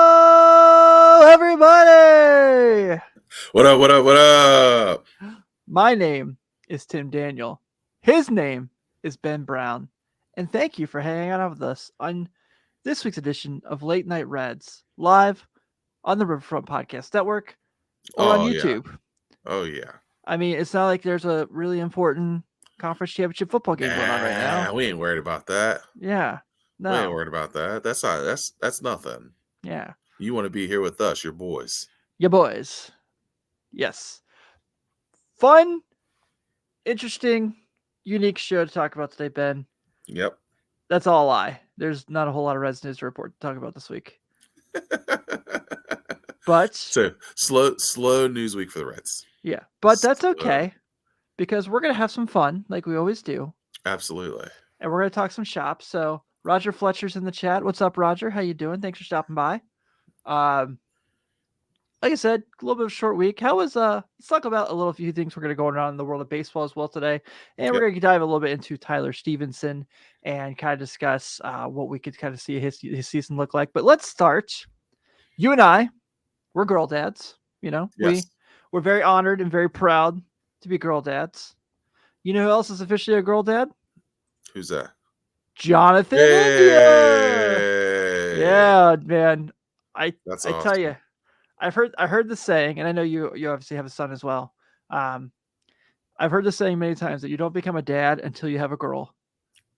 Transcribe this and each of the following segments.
Hello, everybody! What up? What up? What up? My name is Tim Daniel. His name is Ben Brown. And thank you for hanging out with us on this week's edition of Late Night Reds, live on the Riverfront Podcast Network or on Oh yeah. YouTube. Oh yeah. I mean, it's not like there's a really important conference championship football game going on right now. Nah, we ain't worried about that. Yeah, We ain't no, worried about that. That's not. That's nothing. yeah. You want to be here with us, your boys. Ya boys. Yes. Fun, interesting, unique show to talk about today, Ben. Yep. That's all a lie. There's not a whole lot of Reds news to report to talk about this week. But So slow news week for the Reds. yeah, but that's Slow. okay because we're gonna have some fun like we always do, Absolutely. and we're gonna talk some shop. So Roger Fletcher's in the chat. What's up, Roger? How you doing? Thanks for stopping by. Like I said, a little bit of a short week. How was let's talk about a few things we're gonna go on in the world of baseball as well today. And we're Yep. gonna dive a little bit into Tyler Stephenson and kind of discuss what we could kind of see his season look like. But let's start. You and I, we're girl dads, you know. Yes. We're very honored and very proud to be girl dads. You know who else is officially a girl dad? Who's that? Jonathan India. Yay! Yeah, man. That's I tell awesome. you, I heard the saying, and I know you obviously have a son as well. I've heard the saying many times that you don't become a dad until you have a girl.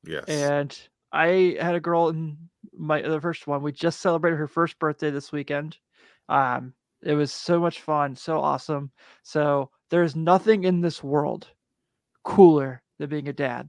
Yes. And I had a girl in the first one. We just celebrated her first birthday this weekend. It was so much fun, so awesome. So there's nothing in this world cooler than being a dad.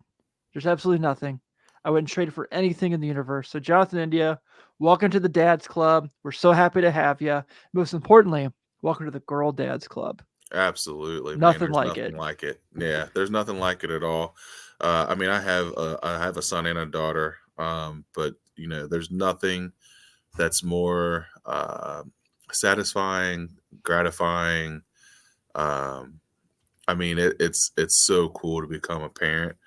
There's absolutely nothing. I wouldn't trade it for anything in the universe. So Jonathan India, welcome to the Dads Club. We're so happy to have you. Most importantly, welcome to the Girl Dads Club. Absolutely, man. Nothing There's like nothing it. like it. Yeah, there's nothing like it at all. I mean, I have a son and a daughter. But there's nothing that's more satisfying, gratifying. I mean, it's so cool to become a parent.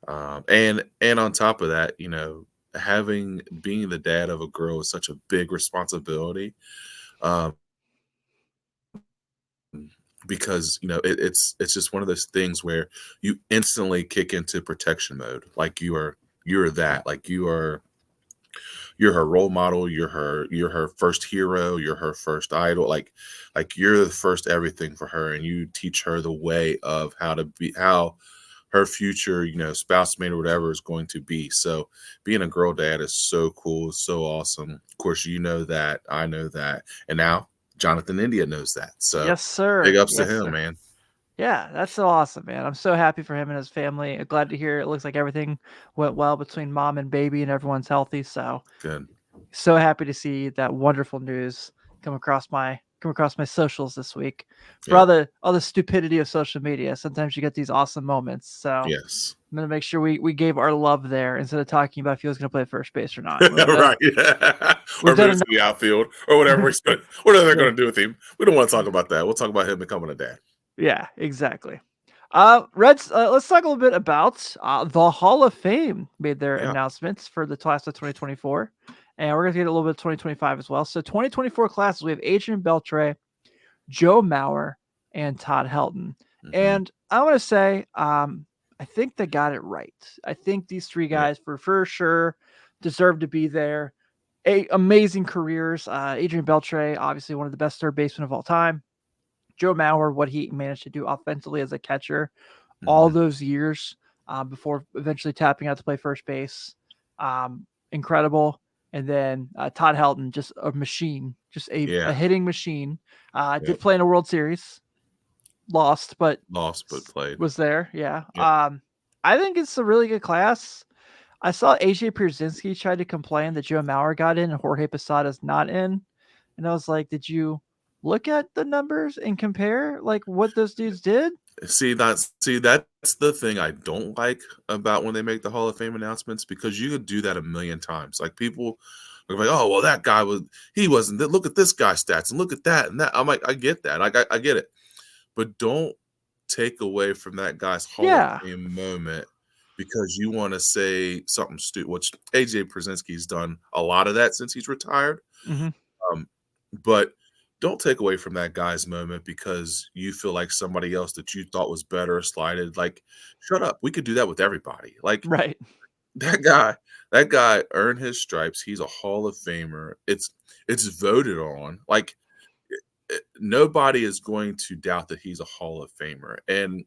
And on top of that, being the dad of a girl is such a big responsibility. Um, because it's just one of those things where you instantly kick into protection mode, like you're that, like you're her role model, you're her first hero, you're her first idol, like you're the first everything for her, and you teach her the way of how her future spouse mate or whatever is going to be. So being a girl dad is so cool, so awesome. Of course, you know that, I know that, and now Jonathan India knows that. So Yes, sir. big ups to Yes, him, sir. man. Yeah, that's so awesome, man. I'm so happy for him and his family. Glad to hear it looks like everything went well between mom and baby and everyone's healthy. So Good. so happy to see that wonderful news come across my socials this week. For Yep. all the stupidity of social media, sometimes you get these awesome moments. So Yes. I'm gonna make sure we gave our love there instead of talking about if he was gonna play first base or not. Right. We've Or done move to the outfield or whatever. Whatever they're going to do with him. We don't want to talk about that. We'll talk about him becoming a dad. Yeah, exactly. Reds, let's talk a little bit about the Hall of Fame made their Yeah. announcements for the class of 2024. And we're going to get a little bit of 2025 as well. So 2024 classes, we have Adrian Beltre, Joe Mauer, and Todd Helton. Mm-hmm. And I want to say, I think they got it right. I think these three guys, for sure, deserve to be there. Amazing careers. Adrian Beltre, obviously one of the best third basemen of all time. Joe Mauer, what he managed to do offensively as a catcher all those years before eventually tapping out to play first base. Incredible. And then Todd Helton, just a machine, just a hitting machine. Did play in a World Series. Lost, but played. Was there, yeah. Yep. I think it's a really good class. I saw AJ Pierzynski tried to complain that Joe Mauer got in and Jorge Posada's not in. And I was like, did you look at the numbers and compare like what those dudes did? See, that's the thing I don't like about when they make the Hall of Fame announcements, because you could do that a million times. Like, people are like, oh, well, that guy wasn't. Look at this guy's stats and look at that and that. I'm like, I get that. I get it. But don't take away from that guy's Hall of Fame moment because you want to say something stupid, which AJ Przinsky's done a lot of that since he's retired. Mhm. Um, but don't take away from that guy's moment because you feel like somebody else that you thought was better slighted. Like, shut up. We could do that with everybody. Like Right. that guy, that guy earned his stripes. He's a Hall of Famer. It's voted on. Like nobody is going to doubt that he's a Hall of Famer. And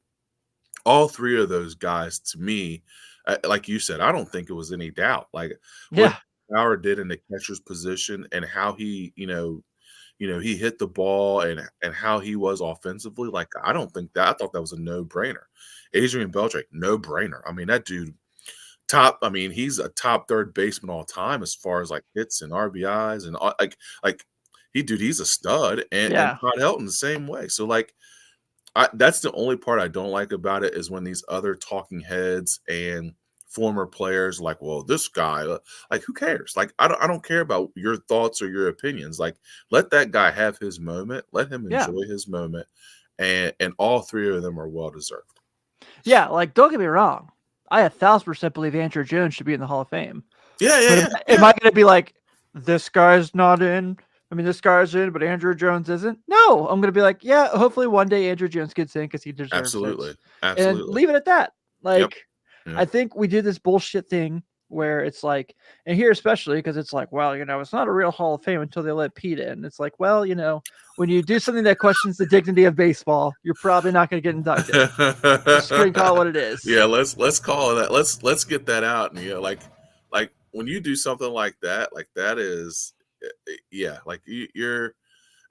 all three of those guys, to me, like you said, I don't think it was any doubt. Like what Yeah. Bauer did in the catcher's position and how he, he hit the ball and how he was offensively. Like I don't think that I thought that was a no brainer. Adrian Beltre, no brainer. I mean, that dude top. I mean, he's a top third baseman all time as far as like hits and RBIs and like he's a stud. And Yeah. Todd Helton the same way. So like that's the only part I don't like about it is when these other talking heads and former players like, well, this guy, like, who cares? Like, I don't care about your thoughts or your opinions. Like, let that guy have his moment. Let him Yeah. enjoy his moment. And all three of them are well deserved. Yeah, like, don't get me wrong. I 1,000% believe Andrew Jones should be in the Hall of Fame. Yeah, But yeah, am yeah, am yeah. I gonna be like, "This guy's not in? I mean, this guy's in, but Andrew Jones isn't?" No, I'm gonna be like, "Yeah, hopefully one day Andrew Jones gets in because he deserves it." Absolutely. And Absolutely. leave it at that. Yep. Like, I Yep. think we do this bullshit thing where it's like, and here especially because it's like, well, it's not a real Hall of Fame until they let Pete in. It's like, well, when you do something that questions the dignity of baseball, you're probably not gonna get inducted. Just gonna call it what it is. Yeah, let's call it that. Let's get that out. And like when you do something like that is yeah, like you're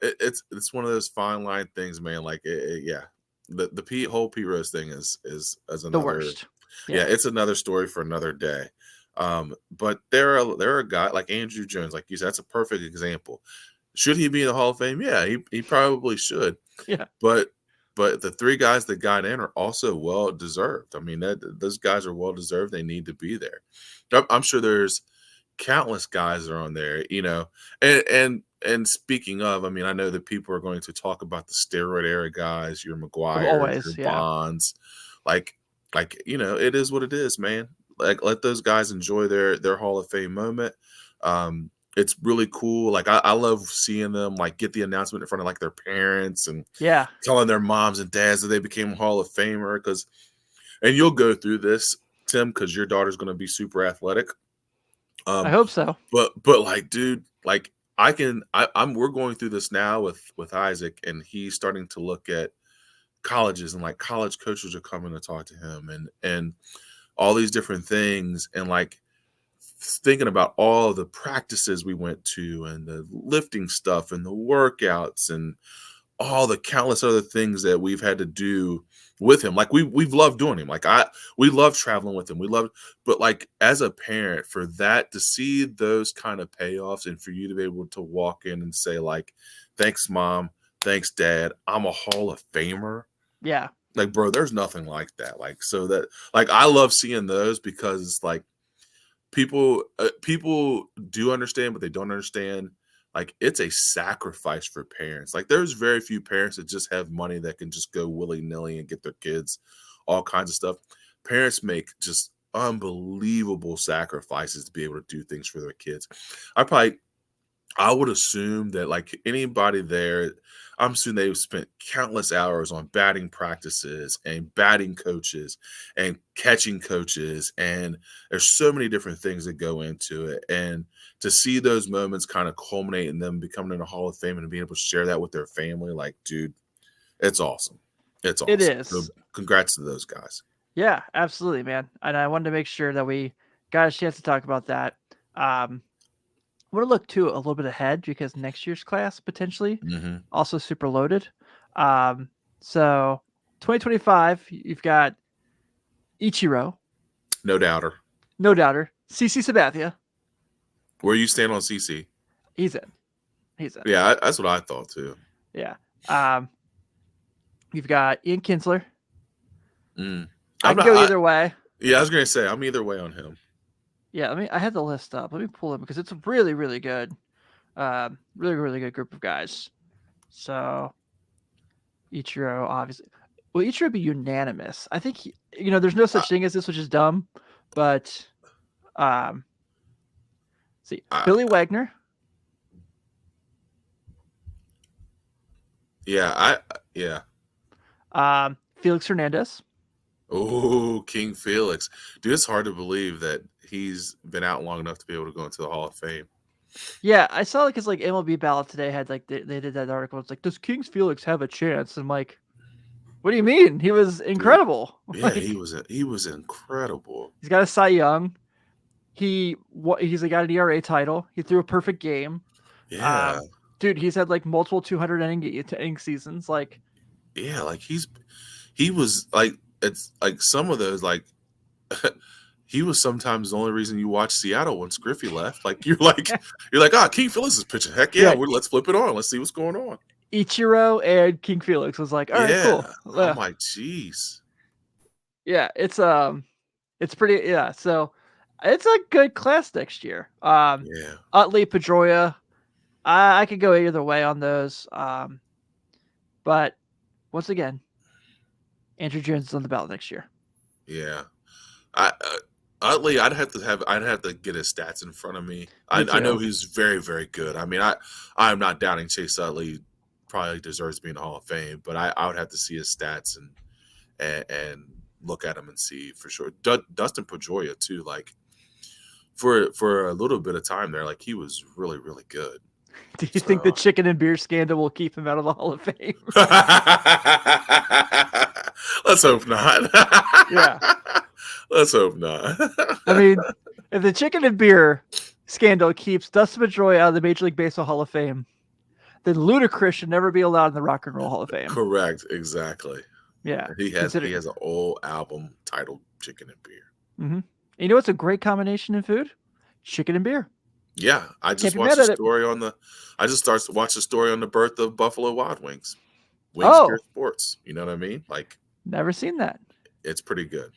it's one of those fine line things, man. Like yeah, the Pete Rose thing is The another worst. yeah, Yeah. it's another story for another day. But there are a guy like Andrew Jones, like you said, that's a perfect example. Should he be in the Hall of Fame? Yeah, he probably should. Yeah. But the three guys that got in are also well deserved. I mean, those guys are well deserved. They need to be there. I'm sure there's countless guys are on there, and speaking of, I mean, I know that people are going to talk about the steroid era guys, your McGuires, your Always. Yeah. Bonds, like it is what it is, man. Like let those guys enjoy their Hall of Fame moment. It's really cool. Like I love seeing them like get the announcement in front of like their parents and Yeah. telling their moms and dads that they became Hall of Famer and you'll go through this, Tim, because your daughter's going to be super athletic. I Um, hope so. but like, dude, like I'm we're going through this now with Isaac, and he's starting to look at colleges and like college coaches are coming to talk to him and all these different things and like thinking about all the practices we went to and the lifting stuff and the workouts and all the countless other things that we've had to do with him. Like we've loved doing him. Like we love traveling with him. We love, but like as a parent, for that to see those kind of payoffs and for you to be able to walk in and say like, "Thanks, mom. Thanks, dad. I'm a Hall of Famer." Yeah. Like, bro, there's nothing like that. Like, so that like I love seeing those because it's like people do understand, but they don't understand. Like it's a sacrifice for parents. Like there's very few parents that just have money that can just go willy nilly and get their kids all kinds of stuff. Parents make just unbelievable sacrifices to be able to do things for their kids. I would assume that like anybody there, I'm assuming they've spent countless hours on batting practices and batting coaches and catching coaches. And there's so many different things that go into it. And to see those moments kind of culminate in them becoming in the Hall of Fame and being able to share that with their family, like, dude, it's awesome. It's It awesome. So is. congrats to those guys. Yeah, absolutely, man. And I wanted to make sure that we got a chance to talk about that. I want to look too a little bit ahead because next year's class potentially Hmm. also super loaded. So 2025, you've got Ichiro, No doubter. no doubter, CC Sabathia, Where you stand on CC? he's in, he's in. Yeah, that's what I thought too. Yeah. Um, you've got Ian Kinsler. Mm. I I'm can not. go either way. Yeah, I was gonna say I'm either way on him. Yeah, I had the list up. Let me pull it because it's a really, really good, really, really good group of guys. So Ichiro, obviously. Well, each would be unanimous. I think there's no I, such thing as this, which is dumb. But um, see, I, Billy Wagner, yeah, yeah. Felix Hernandez. Oh, King Felix, dude, it's hard to believe that he's been out long enough to be able to go into the Hall of Fame. Yeah, I saw like his like MLB ballot today had like they did that article. It's like, does King's Felix have a chance? I'm like, what do you mean? He was Dude, incredible. yeah, Like he was incredible. he's got a Cy Young. He's got an ERA title. He threw a perfect game. Yeah, Um, dude, he's had like multiple 200 inning seasons. Like, yeah, like he was like it's like some of those like he was sometimes the only reason you watch Seattle once Griffey left. Like you're like, ah, King Phillips is pitching. Heck yeah, yeah, let's flip it on. Let's see what's going on. Ichiro and King Felix was like, all right, cool. Yeah. I'm Yeah, like, jeez. yeah, it's pretty. Yeah, so it's a good class next year. Yeah. Utley, Pedroia, I could go either way on those. But once again, Andrew Jones is on the ballot next year. Yeah. I Utley, I'd have to get his stats in front of me. Me I know too. he's very, very good. I mean, I'm not doubting Chase Utley probably deserves to be in the Hall of Fame, but I would have to see his stats and look at him and see for sure. Dustin Pedroia too, like for a little bit of time there, like he was really, really good. Do you think the So chicken and beer scandal will keep him out of the Hall of Fame? let's hope not. Yeah. Let's hope not. I mean, if the chicken and beer scandal keeps Dustin Pedroia out of the Major League Baseball Hall of Fame, then Ludacris should never be allowed in the Rock and Roll Hall of Fame. Correct, exactly. Yeah. He Consider. has an old album titled Chicken and Beer. Mm-hmm. You know what's a great combination in food? Chicken and beer. Yeah, I Can't just be watched mad the at it. story on the I just started to watch the story on the birth of Buffalo Wild Wings. Wings Beer Oh, Sports. You know what I mean? Like never seen that. it's pretty good.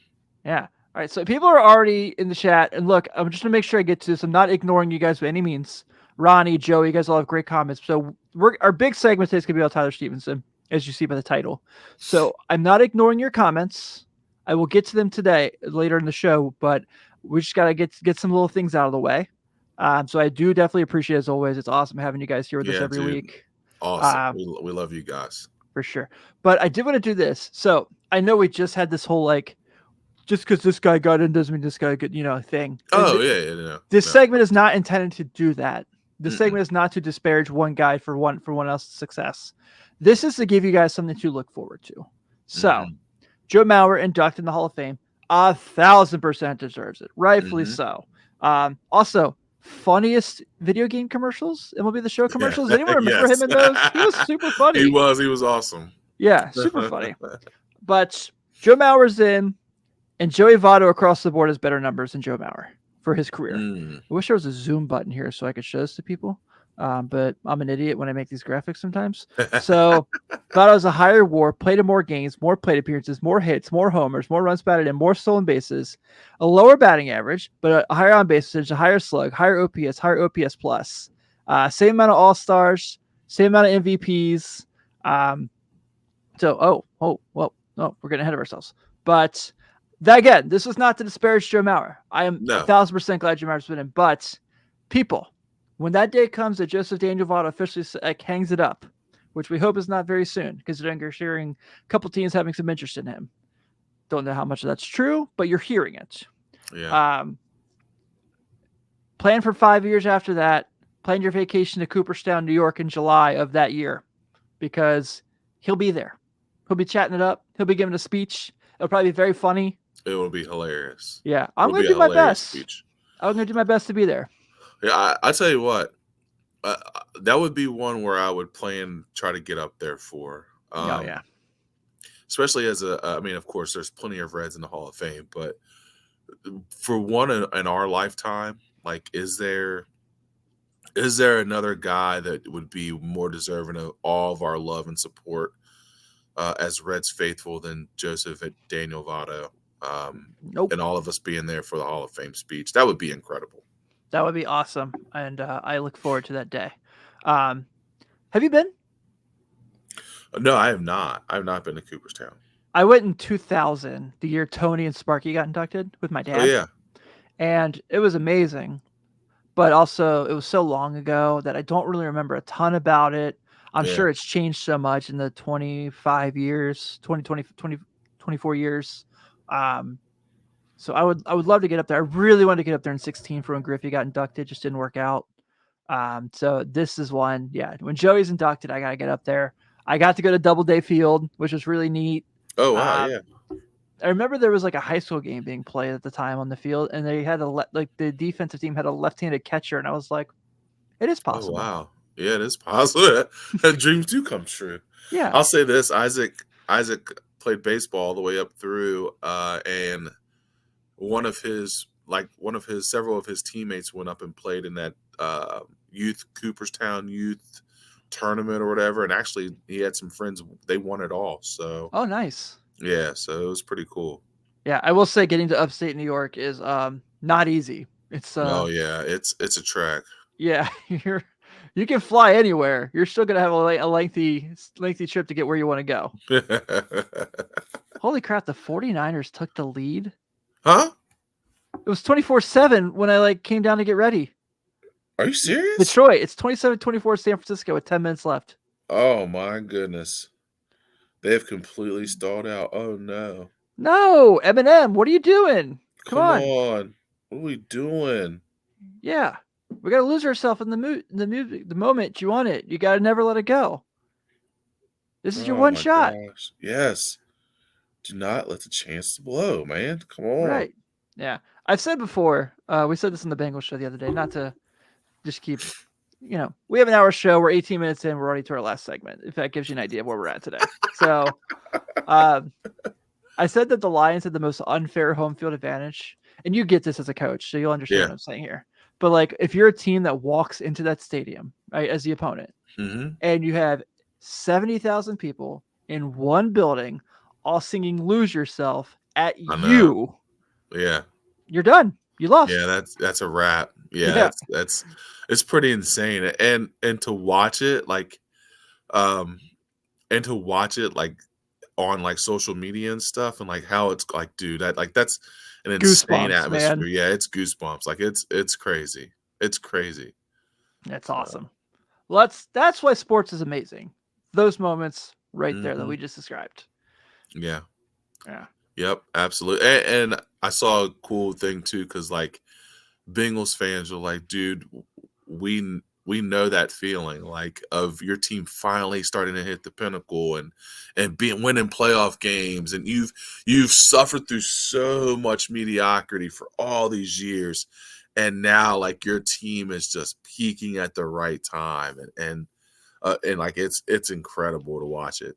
Yeah. All right. So people are already in the chat. And look, I'm just going to make sure I get to this. I'm not ignoring you guys by any means. Ronnie, Joey, you guys all have great comments. So our big segment today is going to be about Tyler Stephenson, as you see by the title. So I'm not ignoring your comments. I will get to them today later in the show, but we just got to get some little things out of the way. So I do definitely appreciate, as always, it's awesome having you guys here with us Yeah, every dude. week. Awesome. We love you guys. For sure. But I did want to do this. So I know we just had this whole like, just because this guy got in doesn't mean this guy could, thing. Oh yeah, no, This no. segment is not intended to do that. This Mm-mm. segment is not to disparage one guy for one else's success. This is to give you guys something to look forward to. So, Mm-hmm. Joe Mauer inducted in the Hall of Fame, 1,000% deserves it, rightfully Mm-hmm. so. Also, funniest video game commercials, MLB The Show Yeah. commercials. Anyone remember Yes. him in those? He was super funny. He was awesome. Yeah, super funny. But Joe Mauer's in, and Joey Votto across the board has better numbers than Joe Mauer for his career. Mm. I wish there was a zoom button here so I could show this to people. But I'm an idiot when I make these graphics sometimes. So Votto's a higher WAR, played in more games, more plate appearances, more hits, more homers, more runs batted in, more stolen bases, a lower batting average, but a higher on base percentage, a higher slug, higher OPS plus. Same amount of All-Stars, same amount of MVPs. We're getting ahead of ourselves. But that again, this was not to disparage Joe Mauer. I am 1,000% glad Joe Mauer's been in. But people, when that day comes that Joseph Daniel Votto officially hangs it up, which we hope is not very soon, because you're hearing a couple teams having some interest in him. Don't know how much of that's true, but you're hearing it. Yeah. Plan for 5 years after that. Plan your vacation to Cooperstown, New York in July of that year, because he'll be there. He'll be chatting it up. He'll be giving a speech. It'll probably be very funny. It will be hilarious. Yeah, I'm going to do my best. Speech. I'm going to do my best to be there. Yeah, I tell you what, that would be one where I would try to get up there for. Yeah. Especially I mean, of course, there's plenty of Reds in the Hall of Fame, but for one in our lifetime, like, is there another guy that would be more deserving of all of our love and support as Reds faithful than Joseph Daniel Votto? Nope. And all of us being there for the Hall of Fame speech. That would be incredible. That would be awesome. And I look forward to that day. Have you been? No, I have not. I have not been to Cooperstown. I went in 2000, the year Tony and Sparky got inducted with my Oh dad, yeah, and it was amazing. But also, it was so long ago that I don't really remember a ton about it. I'm yeah. sure it's changed so much in the 25 years, 24 years. Um, so I would love to get up there. I really wanted to get up there in 16 for when Griffey got inducted, just didn't work out. So this is one, yeah. When Joey's inducted, I gotta get up there. I got to go to Doubleday Field, which was really neat. Oh wow, Um, yeah. I remember there was like a high school game being played at the time on the field, and they had like the defensive team had a left-handed catcher, and I was like, it is Oh possible. wow, yeah. It is possible. Dreams do come true. Yeah. I'll say this: Isaac played baseball all the way up through, and one of his several of his teammates went up and played in that youth Cooperstown youth tournament or whatever, and actually he had some friends, they won it all. So Oh, nice. yeah, so it was pretty cool. Yeah, I will say getting to upstate New York is not easy. It's Oh yeah, it's a track. yeah, you can fly anywhere. You're still gonna have a lengthy trip to get where you want to go. Holy crap, the 49ers took the lead. Huh? It was 24-7 when I like came down to get ready. Are you serious? Detroit, it's 27-24 San Francisco with 10 minutes left. Oh my goodness. They have completely stalled out. Oh no. No, Eminem, what are you doing? Come Come on. on. What are we doing? Yeah. We got to lose ourselves in the music, the moment you want it. You got to never let it go. This is your Oh one my shot. gosh. Yes. Do not let the chance blow, man. Come on. Right. Yeah. I've said before, we said this on the Bengals show the other day, not to just keep, we have an hour show. We're 18 minutes in. We're already to our last segment, if that gives you an idea of where we're at today. So I said that the Lions had the most unfair home field advantage. And you get this as a coach, so you'll understand Yeah. what I'm saying here. But like, if you're a team that walks into that stadium, right, as the opponent, Mm-hmm. and you have 70,000 people in one building all singing "Lose Yourself" at I know. you, Yeah. you're done. You lost. Yeah, that's a wrap. Yeah, Yeah. that's it's pretty insane. And to watch it um and to watch it like on like social media and stuff, and like how it's like, dude, that's an insane Goosebumps, atmosphere. man. Yeah, it's goosebumps. Like it's crazy. It's crazy. That's So, awesome. Well, that's why sports is amazing. Those moments right there that mhm. we just described. Yeah. Yeah. Yep, absolutely. And I saw a cool thing too, because like Bengals fans are like, dude, we know that feeling like of your team finally starting to hit the pinnacle and being winning playoff games, and you've suffered through so much mediocrity for all these years, and now like your team is just peaking at the right time, and like it's incredible to watch it.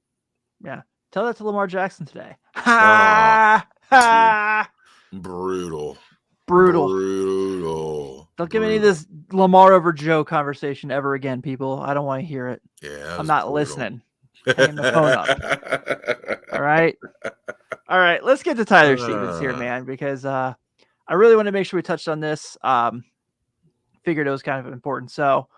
Yeah. Tell that to Lamar Jackson today. Oh, Ha dude, ha. brutal, Brutal. Don't give me any of brutal. this Lamar over Joe conversation ever again, people. I don't want to hear it. Yeah, that I'm was not brutal. listening. Hanging the phone up. All right. All right. Let's get to Tyler Stevens here, Uh, man, because I really want to make sure we touched on this. Figured it was kind of important. So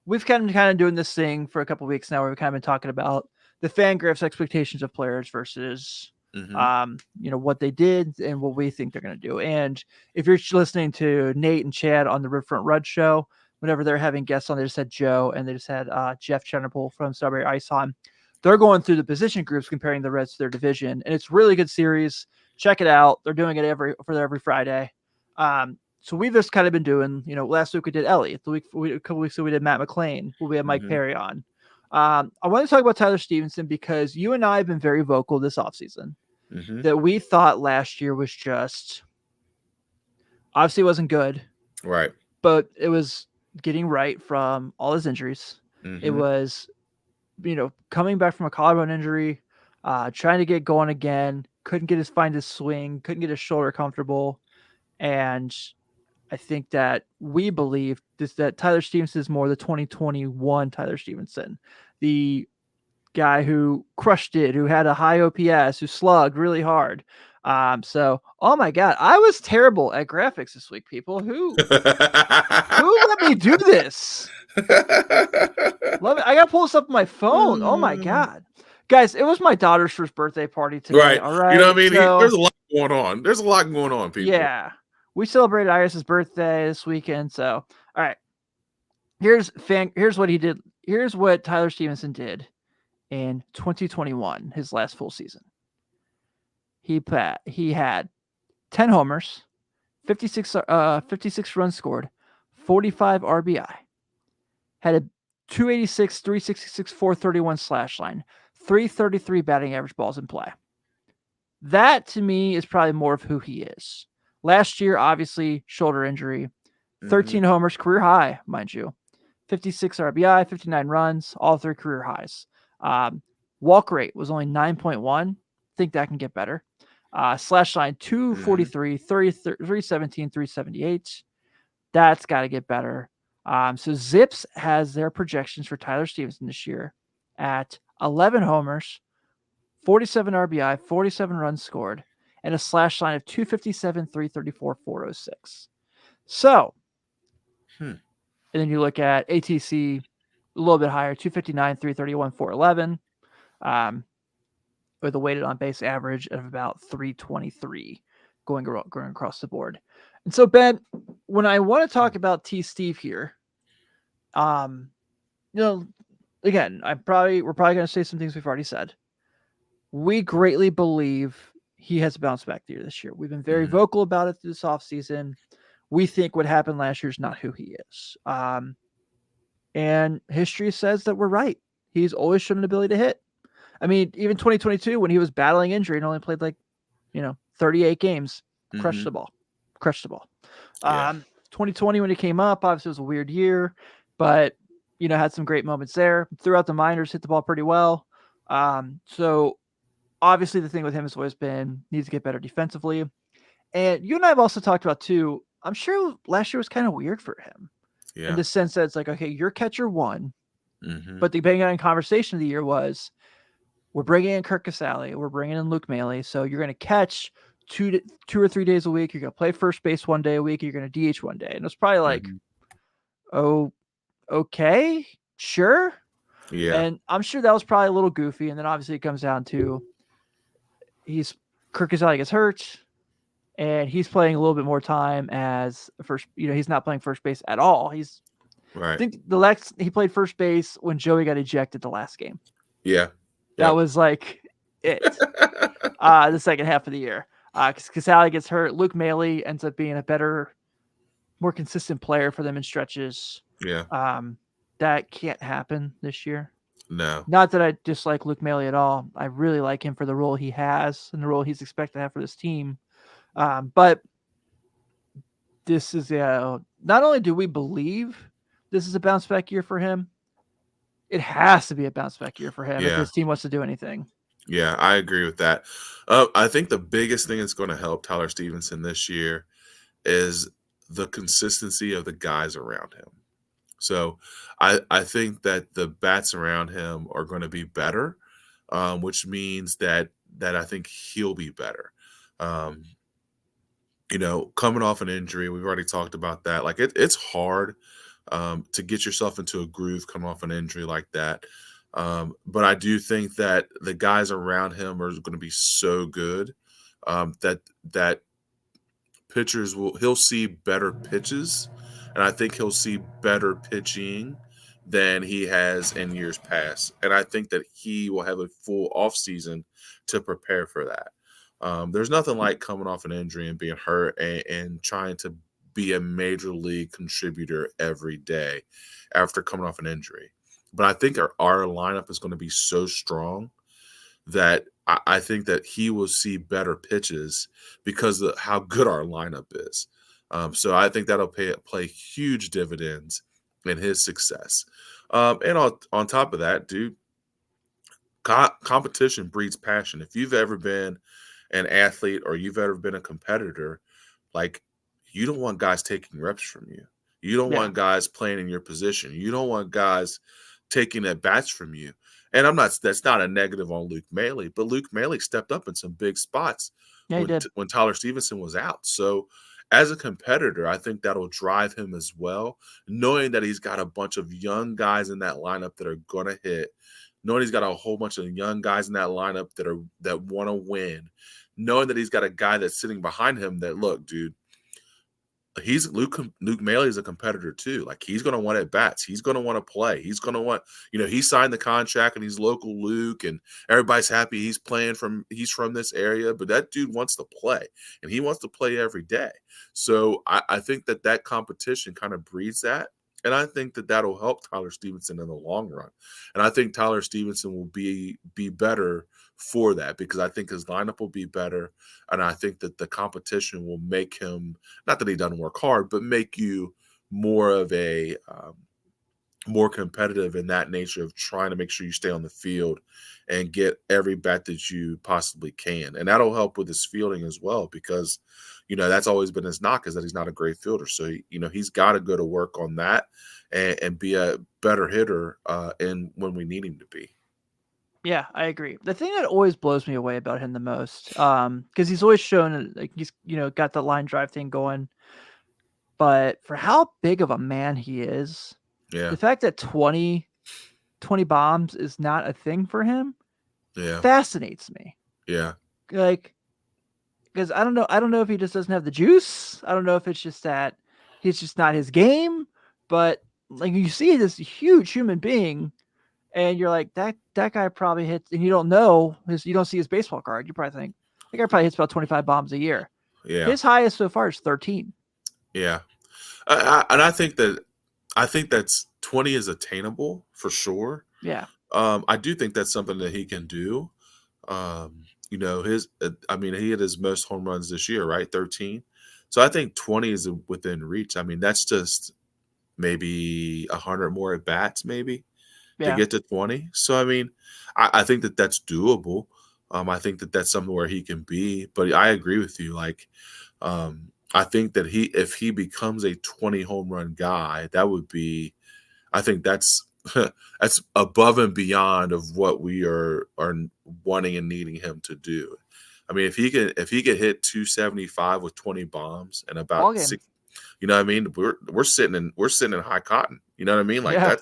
we've kind of doing this thing for a couple of weeks now where we've kind of been talking about the Fangraphs expectations of players versus mhm, what they did and what we think they're going to do. And if you're listening to Nate and Chad on the Riverfront Rud show, whenever they're having guests on, they just had Joe and they just had Jeff Chernobyl from Strawberry Ice on. They're going through the position groups, comparing the Reds to their division, and it's a really good series. Check it out. They're doing it every Friday. So we've just kind of been doing, last week we did Ellie. A couple weeks ago we did Matt McClain. We had Mike mhm, Perry on. I want to talk about Tyler Stephenson because you and I have been very vocal this offseason mhm. that we thought last year was just obviously wasn't good, Right. but it was getting right from all his injuries. It Mhm, was, coming back from a collarbone injury, trying to get going again, couldn't find his swing, couldn't get his shoulder comfortable. And I think that we believe that Tyler Stevenson is more the 2021 Tyler Stevenson, the guy who crushed it, who had a high OPS, who slugged really hard. So, oh my God, I was terrible at graphics this week, people. Who let me do this? Love it. I got to pull this up on my phone. Oh my God. Guys, it was my daughter's first birthday party today. Right. All You know what right, I mean? so There's a lot going on. There's a lot going on, people. yeah, we celebrated Iris's birthday this weekend. So all right, here's what he did. Here's what Tyler Stephenson did in 2021, his last full season. He had 10 homers, 56 runs scored, 45 RBI, had a 286, 366, 431 slash line, 333 batting average balls in play. That to me is probably more of who he is. Last year, obviously, shoulder injury, 13 homers, career high, mind you, 56 RBI, 59 runs, all three career highs. Walk rate was only 9.1. Think that can get better. Slash line 243, 317, 378. That's got to get better. So Zips has their projections for Tyler Stephenson this year at 11 homers, 47 RBI, 47 runs scored, and a slash line of 257, 334, 406. So, and then you look at ATC a little bit higher, 259, 331, 411, with a weighted on base average of about 323 going across the board. And so, Ben, when I want to talk about T. Steve here, you know, again, we're probably going to say some things we've already said. We greatly believe he has bounced back this year. We've been very vocal about it through this offseason. We think what happened last year is not who he is. And history says that we're right. He's always shown an ability to hit. I mean, even 2022, when he was battling injury and only played 38 games, crushed the ball. Yeah. 2020, when he came up, obviously it was a weird year, but, had some great moments there. Throughout the minors, hit the ball pretty well. So obviously the thing with him has always been needs to get better defensively. And you and I have also talked about too, I'm sure last year was kind of weird for him in the sense that it's like, okay, you're catcher one, but the bang on conversation of the year was, we're bringing in Kirk Casale, we're bringing in Luke Maley, so you're going to catch two or 3 days a week, you're going to play first base one day a week, you're going to DH one day. And it's probably like, oh, okay, sure. Yeah. And I'm sure that was probably a little goofy. And then obviously it comes down to Kirk Casale gets hurt, and he's playing a little bit more time as first. He's not playing first base at all. Right. I think he played first base when Joey got ejected the last game. Yeah. That was like it. The second half of the year, because Casale gets hurt, Luke Maley ends up being a better, more consistent player for them in stretches. Yeah. That can't happen this year. No. Not that I dislike Luke Maley at all. I really like him for the role he has and the role he's expected to have for this team. But this is not only do we believe this is a bounce back year for him, it has to be a bounce back year for him if this team wants to do anything. Yeah, I agree with that. I think the biggest thing that's going to help Tyler Stephenson this year is the consistency of the guys around him. So I think that the bats around him are going to be better, which means that I think he'll be better. Coming off an injury, we've already talked about that. Like it's hard to get yourself into a groove coming off an injury like that. But I do think that the guys around him are going to be so good that pitchers he'll see better pitches, and I think he'll see better pitching than he has in years past. And I think that he will have a full offseason to prepare for that. There's nothing like coming off an injury and being hurt and trying to be a major league contributor every day after coming off an injury. But I think our lineup is going to be so strong that I think that he will see better pitches because of how good our lineup is. So I think that'll play huge dividends in his success. And on top of that, dude, competition breeds passion. If you've ever been an athlete or you've ever been a competitor, like, you don't want guys taking reps from you. You don't want guys playing in your position. You don't want guys taking at bats from you. And that's not a negative on Luke Maley, but Luke Maley stepped up in some big spots when Tyler Stephenson was out. So as a competitor, I think that'll drive him as well, knowing that he's got a bunch of young guys in that lineup that are going to hit, knowing he's got a whole bunch of young guys in that lineup that want to win, knowing that he's got a guy that's sitting behind him that, look, dude, he's Luke Maley is a competitor too. Like, he's going to want at bats. He's going to want to play. He's going to want, he signed the contract and he's local Luke, and everybody's happy he's from this area, but that dude wants to play, and he wants to play every day. So I think that competition kind of breeds that. And I think that that'll help Tyler Stephenson in the long run. And I think Tyler Stephenson will be better for that, because I think his lineup will be better. And I think that the competition will make him, not that he doesn't work hard, but make you more of a more competitive in that nature of trying to make sure you stay on the field and get every bat that you possibly can. And that'll help with his fielding as well, because, that's always been his knock, is that he's not a great fielder. So, he's got to go to work on that and be a better hitter when we need him to be. Yeah, I agree. The thing that always blows me away about him the most, because he's always shown like he's got the line drive thing going, but for how big of a man he is, Yeah, the fact that 20 bombs is not a thing for him yeah, fascinates me. yeah, Like, because I don't know if he just doesn't have the juice. I don't know if it's just that he's just not his game. But like, you see this huge human being, and you're like, that guy probably hits, and you don't know you don't see his baseball card. You probably think that guy probably hits about 25 bombs a year. yeah, His highest so far is 13. yeah. And I think that's 20 is attainable for sure. Yeah, I do think that's something that he can do. He hit his most home runs this year, right? 13. So I think 20 is within reach. I mean, that's just maybe 100 more at bats, maybe, to yeah, get to 20. So, I mean, I think that that's doable. I think that that's something where he can be. But I agree with you. Like, I think that if he becomes a 20 home run guy, that would be, I think that's that's above and beyond of what we are wanting and needing him to do. I mean, if he could hit 275 with 20 bombs and ball about game. 6, what I mean, we're sitting in high cotton. You know what I mean? Like, Yeah,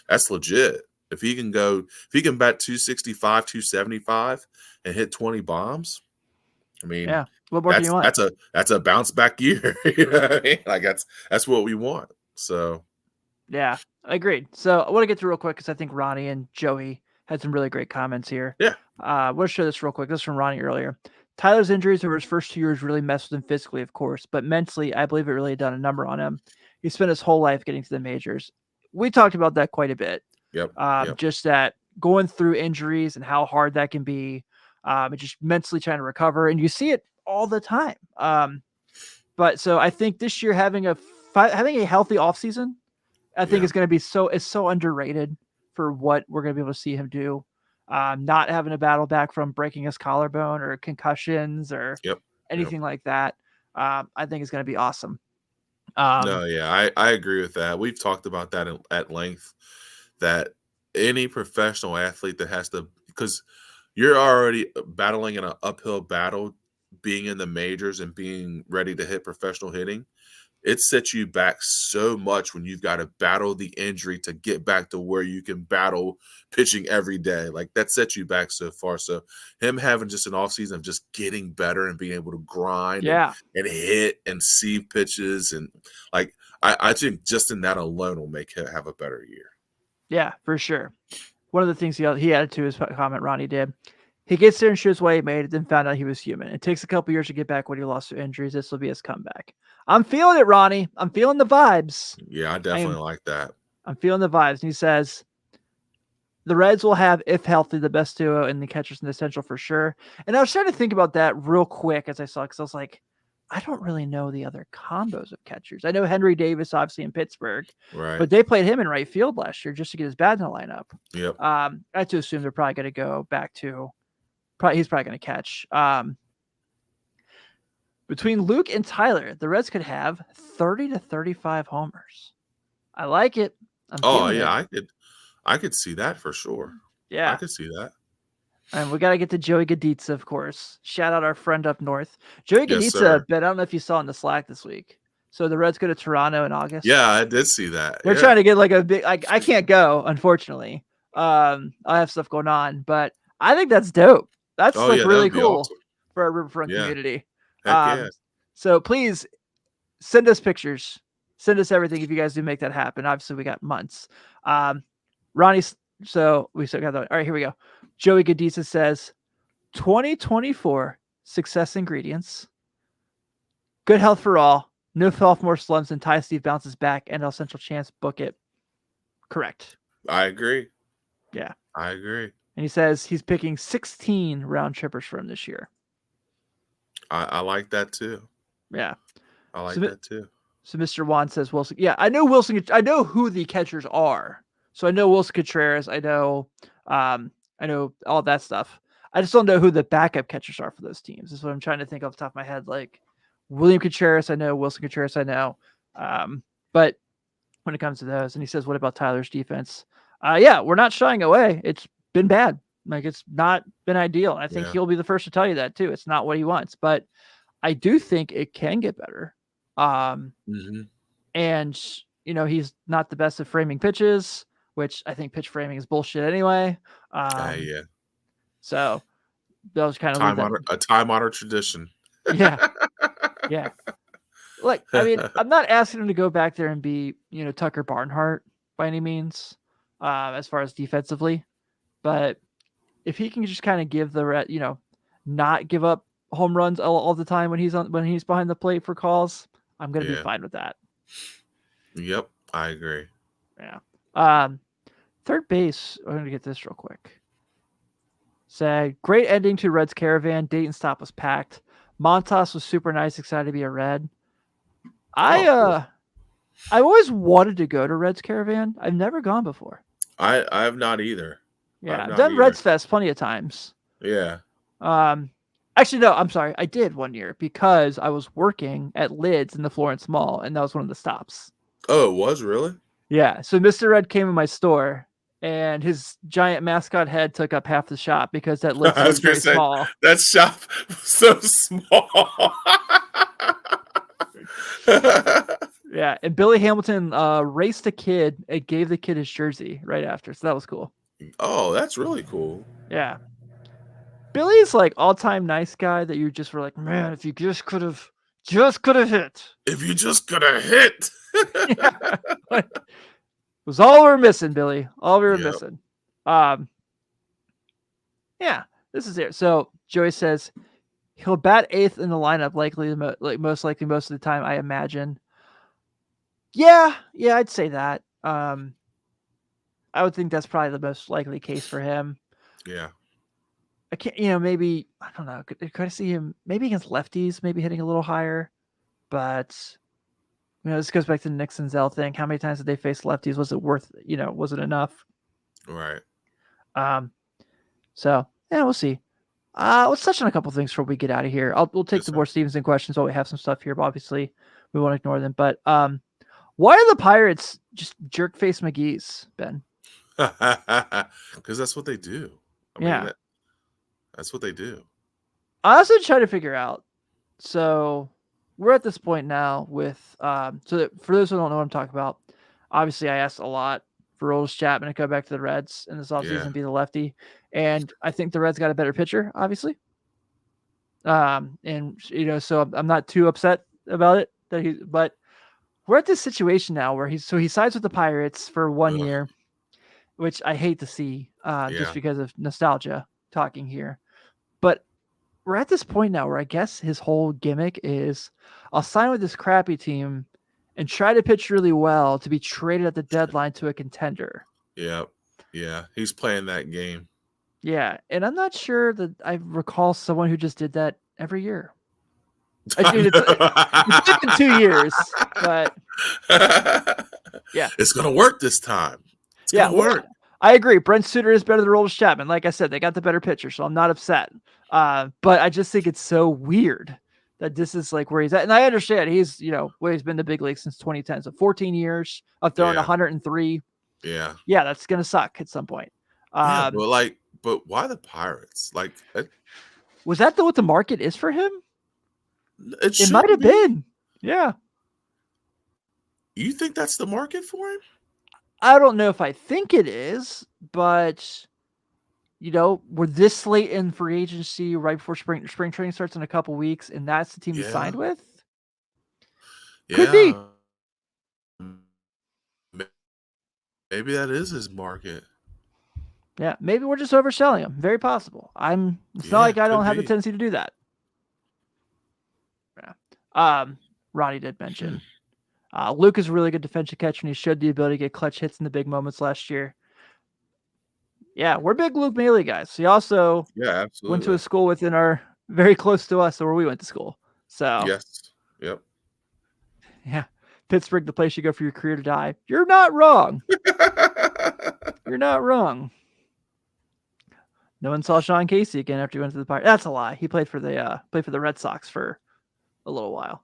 that's legit. If he can bat 265, 275 and hit 20 bombs, I mean, yeah. What more can you want? that's a bounce back year. You know what I mean? Like, that's what we want. So Yeah, agreed. So I want to get to real quick because I think Ronnie and Joey had some really great comments here. yeah, We'll share this real quick. This is from Ronnie earlier. Tyler's injuries over his first 2 years really messed with him physically, of course, but mentally, I believe it really done a number on him. He spent his whole life getting to the majors. We talked about that quite a bit. yep, yep, Just that going through injuries and how hard that can be, and just mentally trying to recover. And you see it all the time. But so I think this year having a healthy offseason, I think yeah, is going to be so underrated for what we're going to be able to see him do. Not having a battle back from breaking his collarbone or concussions or yep, yep. anything like that. I think is going to be awesome. No, yeah, I agree with that. We've talked about that at length, that any professional athlete that has to, because you're already battling in an uphill battle, being in the majors and being ready to hit professional hitting, it sets you back so much when you've got to battle the injury to get back to where you can battle pitching every day. Like, that sets you back so far. So him having just an offseason of just getting better and being able to grind Yeah, and hit and see pitches, and like, I think just in that alone will make him have a better year. yeah, for sure. One of the things he added to his comment, Ronnie did. He gets there and shows why he made it, then found out he was human. It takes a couple years to get back what he lost to injuries. This will be his comeback. I'm feeling it, Ronnie. I'm feeling the vibes. Yeah, I definitely like that. I'm feeling the vibes. And he says, the Reds will have, if healthy, the best duo in the catchers in the Central for sure. And I was trying to think about that real quick as I saw, because I was like, I don't really know the other combos of catchers. I know Henry Davis, obviously, in Pittsburgh, Right. but they played him in right field last year just to get his bat in the lineup. Yep. I have to assume they're probably going to go back to, he's probably going to catch. Between Luke and Tyler, the Reds could have 30 to 35 homers. I like it. I'm Oh feeling yeah, it. I could see that for sure. I Yeah. could see that. And we got to get to Joey Gaditza, of course. Shout out our friend up north. Joey Yes, Gaditza, sir. but I don't know if you saw in the Slack this week. So the Reds go to Toronto in August. Yeah, I did see that. They're Yeah. trying to get like a big, I can't go, unfortunately. I have stuff going on, but I think that's dope. That's Oh like yeah, that really would be cool awesome. for our Riverfront Yeah. community. Heck yeah. So please send us pictures, send us everything if you guys do make that happen. Obviously, we got months. Um, Ronnie, so we still got that. All right, here we go. Joey Gadisa says 2024 success ingredients, good health for all, no sophomore slumps, and Ty Steve bounces back. NL Central chance, book it. Correct. I agree. Yeah. I agree. And he says he's picking 16 round trippers for him this year. I like that too. Yeah. I like So, that too. so Mr. Juan says Wilson. Yeah, I know Wilson. I know who the catchers are. So I know Wilson Contreras. I know all that stuff. I just don't know who the backup catchers are for those teams. Is what I'm trying to think off the top of my head. Like William Contreras, I know. Wilson Contreras, I know. But when it comes to those, and he says, "What about Tyler's defense?" Yeah, we're not shying away. It's been bad. Like it's not been ideal. I think Yeah. he'll be the first to tell you that too. It's not what he wants, but I do think it can get better. Um, Hmm. and he's not the best at framing pitches, which I think pitch framing is bullshit anyway. Yeah. So they'll just kind of leave that. A time honored tradition. Yeah, yeah. Like, I mean, I'm not asking him to go back there and be, Tucker Barnhart by any means, as far as defensively, but if he can just kind of give not give up home runs all the time when he's behind the plate for calls, I'm gonna be Yeah. fine with that. Yep. I agree. Yeah. Third base. I'm gonna get this real quick. Say great ending to Reds Caravan. Dayton stop was packed. Montas was super nice. Excited to be a Red. Oh, cool. I've always wanted to go to Reds Caravan. I've never gone before. I have not either. I Yeah, have I've not done either. Reds Fest plenty of times. Yeah. Actually, no, I'm sorry. I did one year because I was working at Lids in the Florence Mall, and that was one of the stops. Oh, it was really? Yeah, so Mr. Red came in my store, and his giant mascot head took up half the shop because that Lids I store was is gonna very say small. that shop was so small. Yeah, and Billy Hamilton raced a kid and gave the kid his jersey right after, so that was cool. Oh, that's really cool. Yeah. Billy's like all-time nice guy that you just were like, man, if you just could have hit. If you just could have hit. Yeah. Like, was all we were missing, Billy. All we were Yep. missing. Yeah, this is it. So Joey says he'll bat eighth in the lineup, most likely most of the time, I imagine. Yeah, I'd say that. I would think that's probably the most likely case for him. Yeah. I can't, maybe I don't know. Could I see him maybe against lefties, maybe hitting a little higher, but this goes back to the Nick Senzel thing. How many times did they face lefties? Was it worth? Was it enough? Right. So yeah, we'll see. Let's touch on a couple things before we get out of here. We'll take Yes, the sir. more Stevenson questions while we have some stuff here, but obviously we won't ignore them. But why are the Pirates just jerk face McGee's, Ben? Because that's what they do. I mean, Yeah. that's what they do. I also try to figure out. So we're at this point now with so that for those who don't know what I'm talking about, obviously I asked a lot for Roldis Chapman to go back to the Reds in this offseason Yeah. and be the lefty. And I think the Reds got a better pitcher, obviously. And so I'm not too upset about it but we're at this situation now where he signs with the Pirates for 1 Ugh. year, which I hate to see, Yeah. just because of nostalgia talking here. But we're at this point now where I guess his whole gimmick is I'll sign with this crappy team and try to pitch really well to be traded at the deadline to a contender. Yeah. Yeah. He's playing that game. Yeah, and I'm not sure that I recall someone who just did that every year. It's only been 2 years, but yeah. It's going to work this time. It's going to work. I agree. Brent Suter is better than Roldis Chapman. Like I said, they got the better pitcher, so I'm not upset. But I just think it's so weird that this is like where he's at. And I understand he's been in the big league since 2010. So 14 years of throwing 103. Yeah. Yeah, that's going to suck at some point. Yeah, but why the Pirates? Like, was that what the market is for him? It might have been. Yeah. You think that's the market for him? I don't know if I think it is, but we're this late in free agency right before spring training starts in a couple weeks, and that's the team he Yeah, signed with. Could be. yeah. Maybe that is his market. Yeah, maybe we're just overselling him. Very possible. It's not Yeah, like I could don't have the be. tendency to do that. Yeah. Ronnie did mention Luke is a really good defensive catcher, and he showed the ability to get clutch hits in the big moments last year. Yeah, we're big Luke Maley guys. He also Yeah, went to a absolutely. school within our very close to us, where we went to school. So Yes. Yep. yeah, Pittsburgh, the place you go for your career to die. You're not wrong. You're not wrong. No one saw Sean Casey again after he went to the Pirates. That's a lie. He played for the Red Sox for a little while.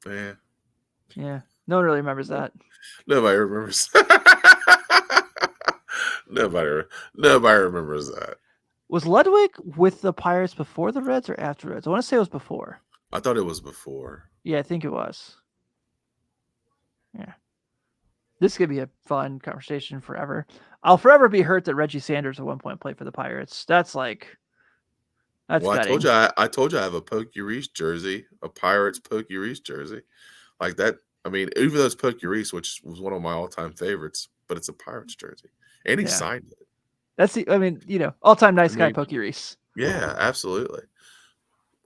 Yeah. Yeah, no one really remembers that. Nobody remembers. nobody, nobody remembers that. Was Ludwig with the Pirates before the Reds or after the Reds? I want to say it was before. I thought it was before. Yeah, I think it was. Yeah. This could be a fun conversation forever. I'll forever be hurt that Reggie Sanders at one point played for the Pirates. That's Well, betting. I told you I have a Pokey Reese jersey, a Pirates Pokey Reese jersey, like that. I mean, even though it's Pokey Reese, which was one of my all-time favorites, but it's a Pirates jersey, and he Yeah. signed it. All time nice I guy, mean, Pokey Reese. yeah, absolutely.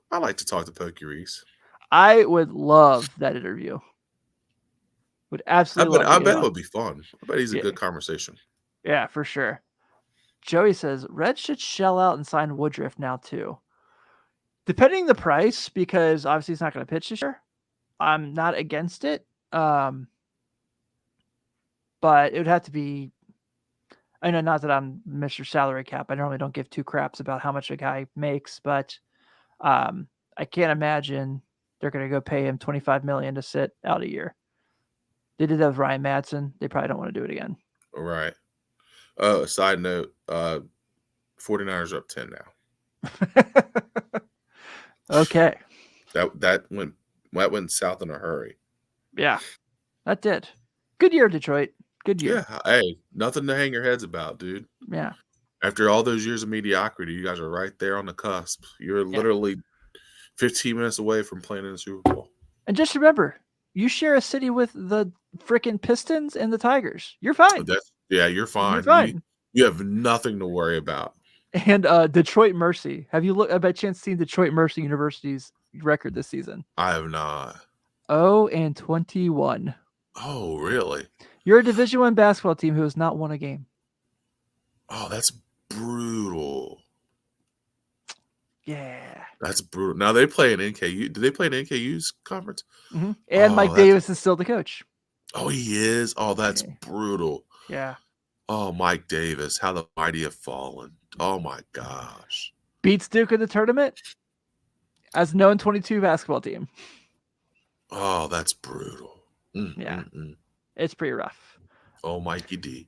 I like to talk to Pokey Reese. I would love that interview. Would absolutely love to I get bet him it on. would be fun. I bet he's a Yeah, good conversation. yeah, for sure. Joey says Reds should shell out and sign Woodruff now too. Depending the price, because obviously he's not going to pitch this year. I'm not against it. But it would have to be. I know not that I'm Mr. Salary Cap. I normally don't give two craps about how much a guy makes, but I can't imagine they're going to go pay him $25 million to sit out a year. They did that with Ryan Madsen. They probably don't want to do it again. All right. Side note, 49ers are up 10 now. Okay. That went south in a hurry. Yeah, that did. Good year, Detroit. Good year. Yeah, hey, nothing to hang your heads about, dude. Yeah. After all those years of mediocrity, you guys are right there on the cusp. You're Yeah. literally 15 minutes away from playing in the Super Bowl. And just remember, you share a city with the freaking Pistons and the Tigers. You're fine. You're You're fine. fine. You have nothing to worry about. And Detroit Mercy. Have you by chance seen Detroit Mercy University's record this season? I have not. 0-21. Oh, really? You're a Division I basketball team who has not won a game. Oh, that's brutal. Yeah. That's brutal. Now they play in NKU. Do they play in NKU's conference? Mm-hmm. And Oh, Mike Davis is still the coach. Oh, he is. Oh, that's brutal. Yeah. Oh, Mike Davis, how the mighty have fallen. Oh my gosh. Beats Duke in the tournament as a known 22 basketball team. Oh, that's brutal. Yeah. It's pretty rough. Oh, Mikey D.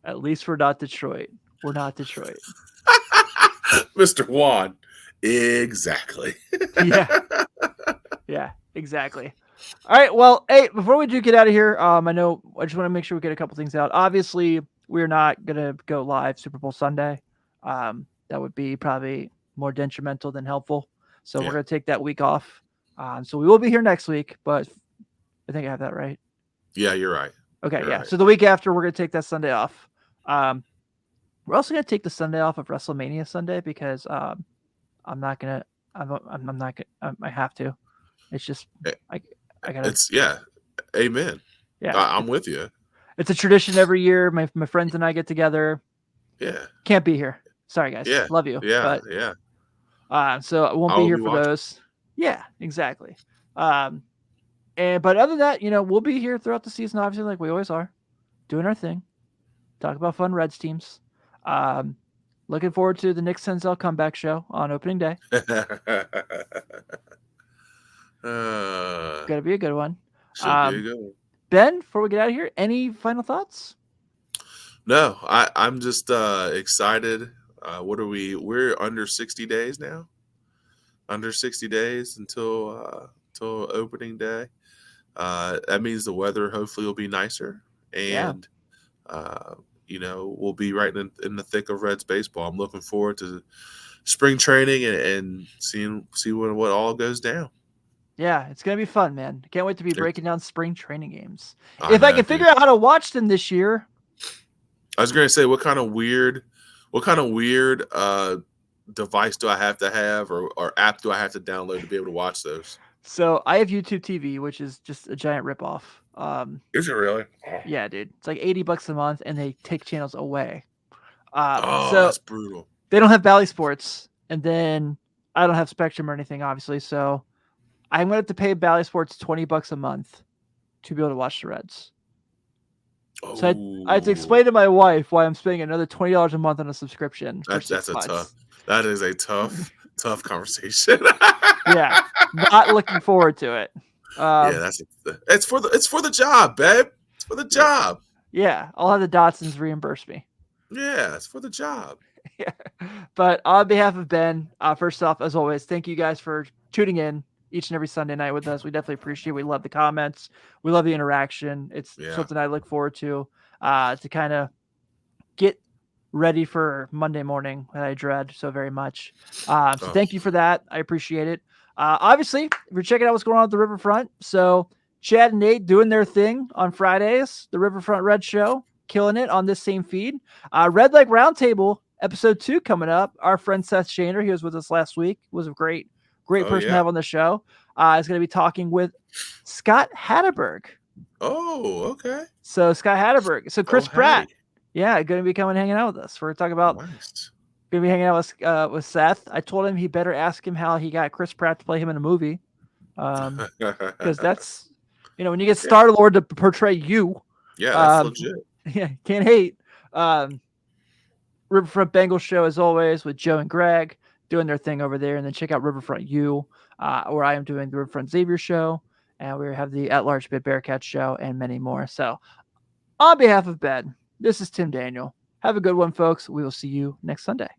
At least we're not Detroit. We're not Detroit. Mr. Juan. Exactly. Yeah. Yeah, exactly. All right. Well, hey, before we do get out of here, I know I just want to make sure we get a couple things out. Obviously, we're not gonna go live Super Bowl Sunday. That would be probably more detrimental than helpful. So we're gonna take that week off. So we will be here next week, but I think I have that right. Yeah, you're right. Okay, you're yeah. right. So the week after, we're gonna take that Sunday off. We're also gonna take the Sunday off of WrestleMania Sunday because I'm not gonna. I'm not gonna. I have to. It's just I gotta. It's Amen. Yeah, I'm with you. It's a tradition every year. My friends and I get together. Yeah. Can't be here. Sorry, guys. Yeah. Love you. Yeah. But, yeah. so I won't be here for those. Yeah, exactly. But other than that, we'll be here throughout the season, obviously, like we always are, doing our thing. Talk about fun Reds teams. Looking forward to the Nick Senzel comeback show on opening day. Gonna be a good one. Should be a good one. Ben, before we get out of here, any final thoughts? No, I'm just excited. What are we? We're under 60 days now. Under 60 days until opening day. That means the weather hopefully will be nicer, Yeah. and uh, we'll be right in the thick of Reds baseball. I'm looking forward to spring training and see what all goes down. Yeah, it's gonna be fun, man. Can't wait to be It's, breaking down spring training games. I If I know, can dude. figure out how to watch them this year. I was going to say, what kind of weird device do I have to have, or app do I have to download to be able to watch those? So I have YouTube TV, which is just a giant ripoff. Is it really? Yeah, dude, it's like $80 a month, and they take channels away. Oh, So that's brutal. they don't have Valley Sports, and then I don't have Spectrum or anything, obviously. So I'm gonna have to pay Valley Sports $20 a month to be able to watch the Reds. So I had to Oh, explain to my wife why I'm spending another $20 a month on a subscription for that's six a tough. months. That is a tough conversation. Yeah, not looking forward to it. Yeah, it's for the job, babe. It's for the Yeah, job. yeah. I'll have the Dotsons reimburse me. Yeah, it's for the job. Yeah. But on behalf of Ben, first off, as always, thank you guys for tuning in each and every Sunday night with us. We definitely appreciate it. We love the comments. We love the interaction. It's Yeah. something I look forward to kind of get ready for Monday morning that I dread so very much. So Oh, thank you for that. I appreciate it. Obviously, if you're checking out what's going on at the Riverfront, so Chad and Nate doing their thing on Fridays, the Riverfront Red Show, killing it on this same feed. Red Leg Roundtable episode 2 coming up. Our friend Seth Shaner, he was with us last week, was a great oh person to yeah. have on the show. Is going to be talking with Scott Hatterberg. Oh, okay. So Scott Hatterberg. So Oh, Chris Pratt, Hattie. yeah, going to be coming hanging out with us. We're talking about Nice. going to be hanging out with Seth. I told him he better ask him how he got Chris Pratt to play him in a movie, because that's when you get Yeah. Star Lord to portray you, Yeah, that's um, legit. yeah, can't hate. Um, Riverfront Bengals show as always with Joe and Greg doing their thing over there, and then check out Riverfront U, where I am doing the Riverfront Xavier show, and we have the At Large Bit Bearcat show, and many more. So, on behalf of Ben, this is Tim Daniel. Have a good one, folks. We will see you next Sunday.